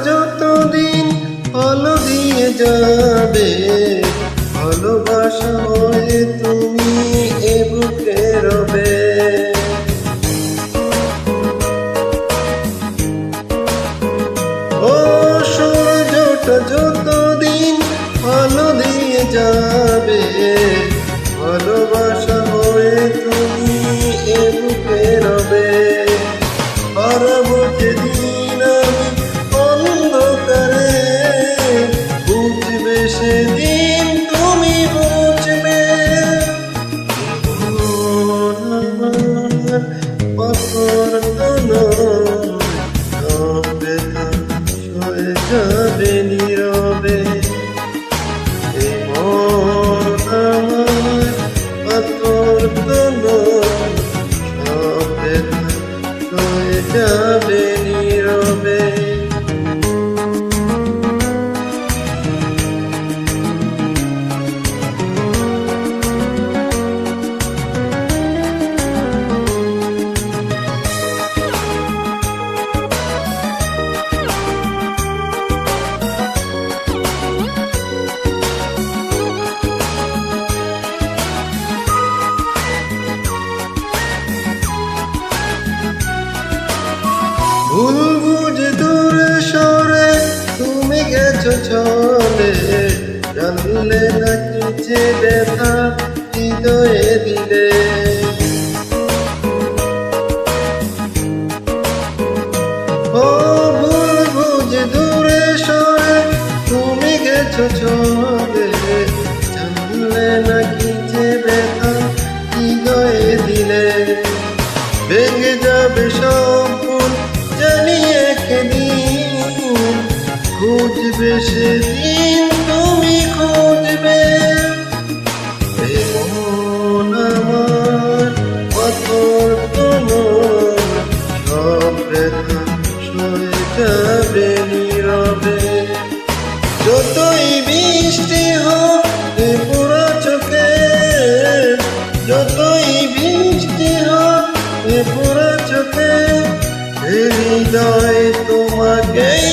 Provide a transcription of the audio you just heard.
যতদিন ফল দিয়ে যাবে, ভালোবাসা হয়ে তুমি এ বুকে রবে। ও সূর্যটা যতদিন ফল দিয়ে যাবে, ভালোবাসা হয়ে তুমি এ বুকে রবে। হারাবো যেদিন আমি অন্ধকারে, বুঝবে সেদিন তুমি বুঝবে। পাথর ব্যথা সয়ে যাবে নীরবে। পাথর সব ব্যথা সয়ে যাবে নীরবে। ভুল বুঝে দূরে সরে তুমি গেছো চলে, জানলে নাকি যে ব্যথা হৃদয়ে দিলে। ও ভুল বুঝে দূরে সরে তুমি গেছো চলে, জানলে নাকি যে ব্যথা হৃদয়ে দিলে। ভেঙে যাবে সব ফুল জানি একদিন, খুঁজবে সেদিন তুমি খুঁজবে। এমন আমার পাথর সব ব্যথা সয়ে যাবে নীরবে। যতই বৃষ্টি হোক এ পোড়া চোখে, যতই বৃষ্টি হোক এ পোড়া চোখে, হৃদয় তোমাকেই